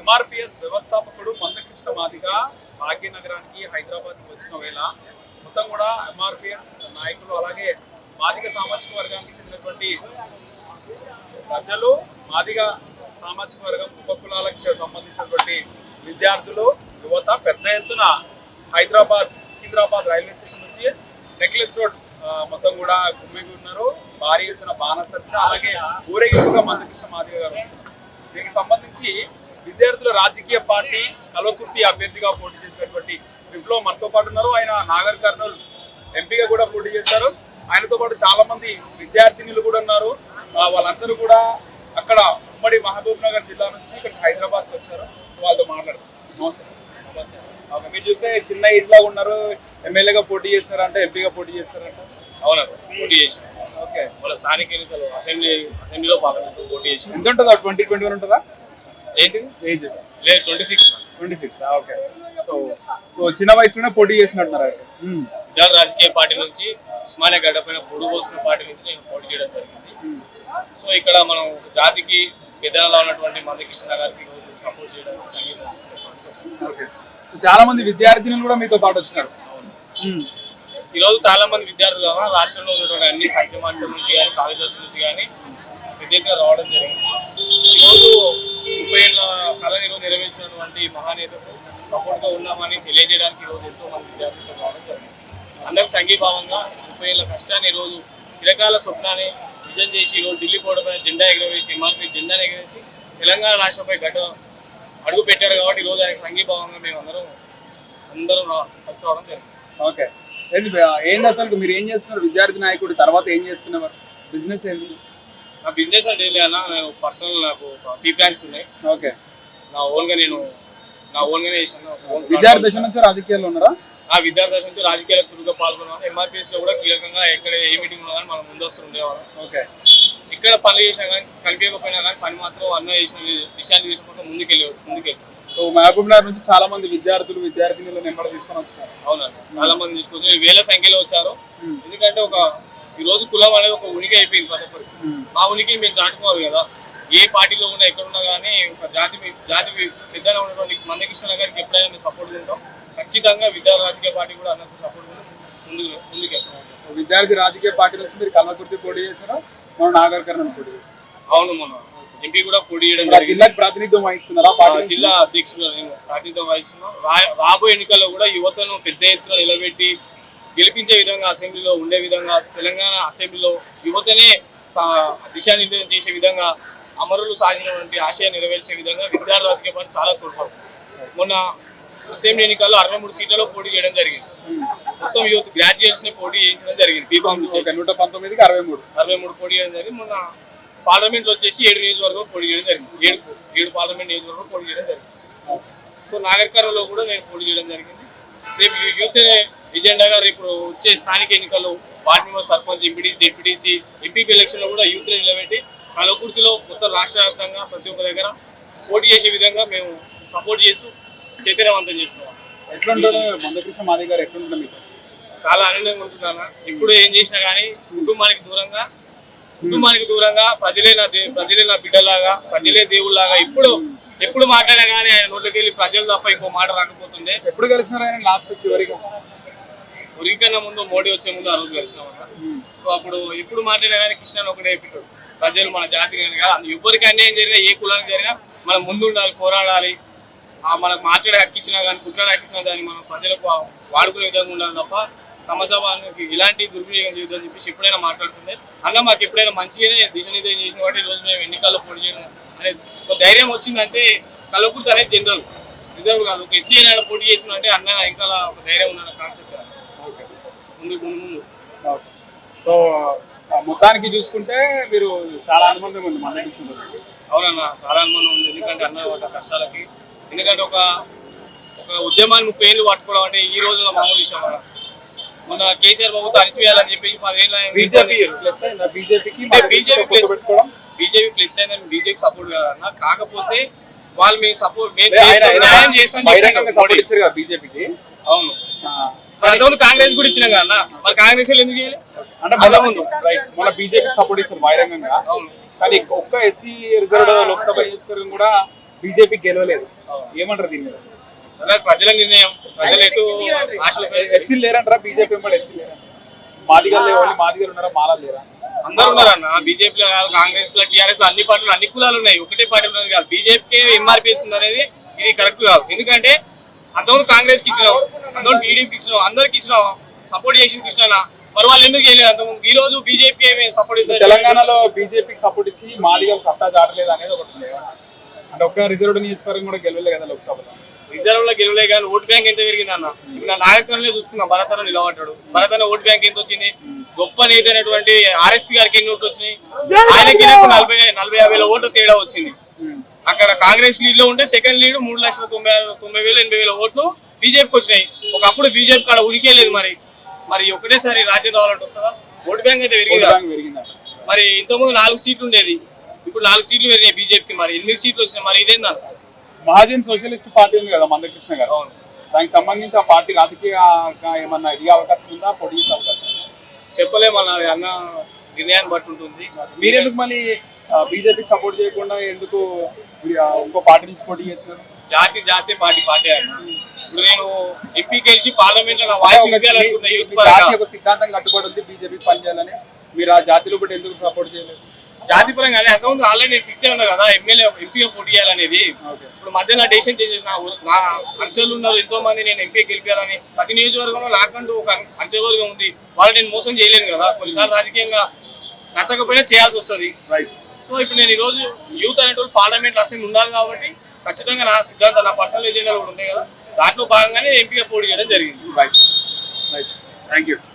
ఎంఆర్పిఎస్ వ్యవస్థాపకుడు మందకృష్ణ మాదిగ భాగ్యనగరానికి హైదరాబాద్కి వచ్చిన వేళ మొత్తం కూడా ఎంఆర్పిఎస్ నాయకులు అలాగే మాదిగ సామాజిక వర్గానికి చెందినటువంటి ప్రజలు మాదిగ సామాజిక వర్గం ఉపకులాలకు సంబంధించినటువంటి విద్యార్థులు యువత పెద్ద ఎత్తున హైదరాబాద్ సికింద్రాబాద్ రైల్వే స్టేషన్ నుంచి నెక్లెస్ రోడ్ మొత్తం కూడా గుమ్మిగి ఉన్నారు. భారీ ఎత్తున బాణసర్చ అలాగే ఊరేగింపుగా మందకృష్ణ మాదిగ గారు వస్తున్నారు. దీనికి సంబంధించి విద్యార్థుల రాజకీయ పార్టీ కల్వకుర్తి అభ్యర్థిగా పోటీ చేసినటువంటి విప్లవ్ మనతో పాటు ఉన్నారు. ఆయన నాగర్ కర్నూల్ ఎంపీగా కూడా పోటీ చేశారు. ఆయనతో పాటు చాలా మంది విద్యార్థినులు కూడా ఉన్నారు. వాళ్ళందరూ కూడా అక్కడ ఉమ్మడి మహబూబ్ నగర్ జిల్లా నుంచి ఇక్కడ హైదరాబాద్కి వచ్చారు. వాళ్ళతో మాట్లాడతారు. మీరు చూస్తే చిన్న ఏజ్ లాగా ఉన్నారు. ఎమ్మెల్యేగా పోటీ చేస్తున్నారంటే ఎంపీగా పోటీ చేస్తారంట. అవునండి, పోటీ చేసిన. ఓకే, వాళ్ళ స్థానిక ఎన్నికలు అసెంబ్లీలో పాల్గొన్నారు. పోటీ చేసిన. ఎంత ఉంటుందా? 20-21 ఉంటుందా ఏంటి ఏజ్? లేదు, 26. ఓకే. సో చిన్న వయసులోనే పోటీ చేసినట్టున్నారు. విద్యార్థి రాజకీయ పార్టీ నుంచి ఉస్మానియా గడ్డపైన పొడుగు పోసిన పార్టీ నుంచి నేను పోటీ చేయడం జరిగింది. సో ఇక్కడ మనం జాతికి పెద్దలలో ఉన్నటువంటి మందకృష్ణ గారికి రోజు సపోర్ట్ చేయడానికి సంగీతం. చాలా మంది విద్యార్థినులు కూడా మీతో పాటు వచ్చినారు. ఈరోజు చాలా మంది విద్యార్థులు రాష్ట్రంలో ఉన్నటువంటి అన్ని సంక్షేమ హాస్టల్ నుంచి కానీ కాలేజెస్ నుంచి కానీ పెద్ద ఎత్తున రావడం జరిగింది. ఈరోజు 30 ఏళ్ళ కళను ఈరోజు నెరవేర్చినటువంటి మహానేతకు సపోర్ట్గా ఉన్నామని తెలియజేయడానికి ఈరోజు ఎంతో మంది విద్యార్థులు రావడం జరిగింది. అందరికి సంఘీభావంగా 30 ఏళ్ళ కష్టాన్ని ఈరోజు చిరకాల స్వప్నాన్ని నిజం చేసి ఈరోజు ఢిల్లీ పోవడపైన జెండా ఎగరవేసి ఎంఆర్పీ జెండాను ఎగరేసి తెలంగాణ రాష్ట్రంపై అడుగు పెట్టాడు కాబట్టి ఈరోజు ఆయనకు సంఘీభావంగా మేము అందరం కలిసి రావడం జరిగింది. ఓకే, ఏంది అసలు మీరు ఏం చేస్తున్నారు? విద్యార్థి నాయకుడు తర్వాత ఏం చేస్తున్నారు? బిజినెస్ ఏంది? నా బిజినెస్ అంటే లేదన్నా, నేను పర్సనల్ నాకు టీ ఫ్యాన్స్ ఉన్నాయి. ఓకే, నా ఓన్గానే చేశాను. విద్యార్థి దశ నుంచి రాజకీయాల్లో ఉన్నారా? ఆ విద్యార్థి దశ నుంచి రాజకీయాలకు చురుగ్గా పాల్గొన్నాను. ఎంఆర్పీఎస్ లో కూడా కీలకంగా ఎక్కడ ఏ మీటింగ్ ఉన్నా కానీ మనం ముందస్తు ఉండేవాళ్ళం. ఓకే, ఇక్కడ పనులు చేసినా కానీ కనిపించకపోయినా కానీ పని మాత్రం అన్న చేసిన దిశానిర్దేశం ముందుకెళ్తాం. సో మహబూబ్ నగర్ నుంచి చాలా మంది విద్యార్థినులు నెంబర్ తీసుకొని వచ్చారు. అవునండి, చాలా మంది తీసుకొచ్చి వేల సంఖ్యలో వచ్చారు. ఎందుకంటే ఈ రోజు కులం అనేది ఒక ఉనికి అయిపోయింది ప్రతి ఒక్కరికి. ఆ ఉనికిని మేము చాటుకోవాలి కదా. ఏ పార్టీలో ఉన్నా ఎక్కడున్నా కానీ ఒక జాతి పెద్దగా ఉన్నటువంటి మందకృష్ణ గారికి ఎప్పుడైనా మేము సపోర్ట్ ఉంటాం. ఖచ్చితంగా విద్యార్థి రాజకీయ పార్టీ కూడా అన్నకు సపోర్ట్ ముందుకెళ్తాం. సో విద్యార్థి రాజకీయ పార్టీ నుంచి మీరు కల్వకుర్తి పోటీ చేస్తారా? మనం నాగర్ కర్నూల్ పోటీ చేస్తాం. అవును, మొన్న ఎంపీ కూడా పోటీ చేయడం. జిల్లాకి ప్రాతినిధ్యం వహిస్తున్నారా? జిల్లా అధ్యక్షులు నేను ప్రాతినిధ్యం వహిస్తున్నాం. రాబోయే ఎన్నికల్లో కూడా యువతను పెద్ద ఎత్తున నిలబెట్టి గెలిపించే విధంగా అసెంబ్లీలో ఉండే విధంగా తెలంగాణ అసెంబ్లీలో యువతనే దిశానిర్దేశం చేసే విధంగా అమరులు సాధించినటువంటి ఆశయాన్ని నెరవేర్చే విధంగా విద్యార్థి రాజకీయ పార్టీ చాలా తోడ్పడుతుంది. మొన్న అసెంబ్లీ ఎన్నికల్లో 63 సీట్లలో పోటీ చేయడం జరిగింది. మొత్తం యూత్ గ్రాడ్యుయేట్స్ ని పోటీ చేయించడం జరిగింది. బీఫామ్ 119కి 63 పోటీ చేయడం జరిగింది. మొన్న పార్లమెంట్ లో వచ్చేసి 7 నియోజకవర్గాలు పోటీ చేయడం జరిగింది. 7 పార్లమెంట్ నియోజకవర్గాలు పోటీ చేయడం జరిగింది. సో నాగర్ కర్నూల్లో కూడా నేను పోటీ చేయడం జరిగింది. రేపు యూత్ ఎజెండాగా రేపు వచ్చే స్థానిక ఎన్నికల్లో ward member, sarpanch, MPTC, ZPTC, MPP election లో కూడా యూత్ నిలబెట్టి కల్వకుర్తిలో మొత్తం రాష్ట్ర వ్యాప్తంగా ప్రతి ఒక్క దగ్గర పోటీ చేసే విధంగా మేము సపోర్ట్ చేస్తూ చైతన్యవంతం చేస్తున్నాం. ఎట్లుంటాడు మందకృష్ణ మాదిగ గారు? ఎట్లుంటుంది మీకు? చాలా ఆనందంగా ఉంటున్నాను. ఇప్పుడు ఏం చేసినా కానీ కుటుంబానికి దూరంగా ప్రజలే నా బిడ్డలాగా, ప్రజలే దేవుళ్ళలాగా ఎప్పుడు మాట్లాడినా కానీ ఆయన నోట్లోకి వెళ్ళి ప్రజలు తప్ప ఇంకో మాట రాకపోతుంది. ఎప్పుడు కలిసినారు ఆయన? లాస్ట్ ఉరికన్నా ముందు, మోడీ వచ్చే ముందు ఆ రోజు కలిసినామన్నా. సో అప్పుడు ఎప్పుడు మాట్లాడినా కానీ కృష్ణని ఒకటే చెప్పాడు, ప్రజలు మన జాతికి కాదు, ఎవరికి అన్యాయం జరిగినా ఏ కులానికి జరిగినా మనం ముందు ఉండాలి, పోరాడాలి. మనకు మాట్లాడే హక్కిచ్చినా కానీ కుట్లాడే హక్కిచ్చినా దాన్ని మనం ప్రజలకు వాడుకునే విధంగా ఉండాలి తప్ప సమాజానికి ఇలాంటి దుర్వినియోగం చేయొద్దని చెప్పేసి ఎప్పుడైనా మాట్లాడుతుంది. అన్న మాకు ఎప్పుడైనా మంచిగానే దిశానిర్దేశం చేసిన కాబట్టి ఈరోజు మేము ఎన్నికల్లో పోటీ చేయడం అనేది ఒక ధైర్యం వచ్చిందంటే కల్వకుర్తి అనేది జనరల్ రిజర్వ్ కాదు. ఒక ఎస్సీ అయినా పోటీ చేసినంటే అన్న ఇంకా ఒక ధైర్యం ఉన్న కాన్సెప్ట్ ముందు. సో మొత్తానికి చూసుకుంటే మీరు చాలా అనుబంధం ఉంది మందకృష్ణ. అవునన్న, చాలా అనుబంధం ఉంది. ఎందుకంటే అన్న వాళ్ళ కష్టాలకి, ఎందుకంటే ఒక ఉద్యమాన్ని 30 ఏళ్ళు పట్టుకోవడం అంటే ఈ రోజుల్లో మామూలు విషయం అన్న. మొన్న కేసీఆర్ ప్రభుత్వం అణిచివేయాలని చెప్పి 10 ఏళ్ళ బీజేపీ ప్లస్ అయిందని బీజేపీ సపోర్ట్ కాదన్న. కాకపోతే వాళ్ళు మీ సపోర్ట్ న్యాయం చేస్తాను బీజేపీకి. అవును, అంతకుముందు కాంగ్రెస్ కూడా ఇచ్చినా కదా, మరి కాంగ్రెస్ ఎందుకు చేయలేదు? అంటే మన బీజేపీ సపోర్ట్ ఇస్తారు బహిరంగంగా. కానీ ఒక్క ఎస్సీ రిజర్వ్డ్ లోక్సభ నియోజకవర్గం కూడా బీజేపీ గెలవలేదు. ఏమంటారు దీని మీద? సరే అది ప్రజల నిర్ణయం. ప్రజలు ఎటు ఆశలు ఎస్సీలు లేరంటారా బీజేపీ ఎంబడి? ఎస్సీలు లేరా? మాదిగలు ఓన్లీ మాదిగలు ఉన్నారా, మాలలు లేరా? అందరు ఉన్నారన్న. బీజేపీలో కాదు, కాంగ్రెస్ లో, టీఆర్ఎస్ లో అన్ని పార్టీలు అన్ని కులాలు ఉన్నాయి. ఒకటే పార్టీ ఉన్నది కాదు. బీజేపీకి ఎంఆర్పీఎస్ ఉంది అనేది ఇది కరెక్ట్ కాదు. ఎందుకంటే అంతకుముందు కాంగ్రెస్ కి ఇచ్చినాం, అంతకుముందు టీడీపీకి ఇచ్చినాం, అందరికి ఇచ్చినాం, సపోర్ట్ చేసి ఇచ్చినా. మరి వాళ్ళు ఎందుకు చేయలేదు అంతకుముందు? ఈ రోజు బీజేపీ సపోర్ట్ ఇస్తారు. తెలంగాణలో బీజేపీకి సపోర్ట్ ఇచ్చి మాదిగలు సత్తా చాటలేదు అనేది ఒకటి ఉంది. అంటే ఒక్క రిజర్వ్డ్ నియోజకవర్గం కూడా గెలవలేదు కదా లోక్సభలో. రిజర్వ్ లో గెలవలే కానీ ఓటు బ్యాంక్ ఎంత పెరిగింది అన్న. ఇప్పుడు నా నాయకులనే చూసుకున్నాం. భరత్ నిలబడ్డాడు. భరత్ ఓటు బ్యాంక్ ఎంత వచ్చింది? గొప్ప నేత అయినటువంటి ఆర్ఎస్పీ గారికి ఎన్ని ఓట్లు వచ్చినాయి? ఆయనకి 40,000 ఓట్లు తేడా వచ్చింది. అక్కడ కాంగ్రెస్ లీడ్ లో ఉంటే సెకండ్ లీడ్ 3,90,000 ఓట్లు బీజేపీకి వచ్చినాయి. ఒకప్పుడు బీజేపీ కాడ ఉనికే లేదు. మరి ఒకటేసారి రాజ్యం రావాలంటే వస్తుందా? ఓటు బ్యాంక్ అయితే పెరిగిందా? మరి ఇంతకుముందు 4 సీట్లు ఉండేది, ఇప్పుడు 4 సీట్లు పెరిగినాయి బీజేపీకి. మరి 8 సీట్లు వచ్చినాయి. మరి ఇదేందా? మహాజన్ సోషలిస్ట్ పార్టీ ఉంది కదా మందకృష్ణ గారు, దానికి సంబంధించి ఆ పార్టీ రాజకీయంగా ఏమన్నా ఎదిగే అవకాశం ఉందా, పోటీ చేసే అవకాశం ఉందా? చెప్పలేము అన్న. అన్న నిర్ణయాన్ని బట్టి ఉంటుంది. మీరెందుకు మళ్ళీ బీజేపీకి సపోర్ట్ చేయకుండా ఎందుకు ఇంకో పార్టీ నుంచి పోటీ చేస్తున్నారు? జాతి పార్టీ అన్న. ఇప్పుడు నేను ఎంపీకి గెలిచి పార్లమెంట్ లో నా వాయిస్ వినిపించాలనుకున్నా. యూత్ పరంగా జాతి ఒక సిద్ధాంతం కట్టుబడి ఉంది బీజేపీ పనిచేయాలని. మీరు ఆ జాతిలో బట్టి ఎందుకు సపోర్ట్ చేయలేదు? జాతి పరంగా అంతకుముందు ఆల్రెడీ నేను ఫిక్స్ అయి ఉన్నా కదా ఎంపీ పోటీ చేయాలనేది. ఇప్పుడు మధ్యలో డెసిషన్ చేంజ్ చేసిన. నా అంచెలు ఉన్నారు ఎంతో మంది, నేను ఎంపీ గెలిపించాలని. ప్రతి నియోజకవర్గంలో నాకంటూ ఒక అంచెవర్గం ఉంది. వాళ్ళు నేను మోసం చేయలేను కదా. కొన్నిసార్లు రాజకీయంగా నచ్చకపోయినా చేయాల్సి వస్తుంది. సో ఇప్పుడు నేను ఈ రోజు యూత్ అనేటువంటి పార్లమెంట్ అసెంబ్లీ ఉండాలి కాబట్టి ఖచ్చితంగా నా సిద్ధాంతం, నా పర్సనల్ ఎజెండాలు కూడా ఉంటాయి కదా, దాంట్లో భాగంగానే ఎంపీగా పోటీ చేయడం జరిగింది. Thank you.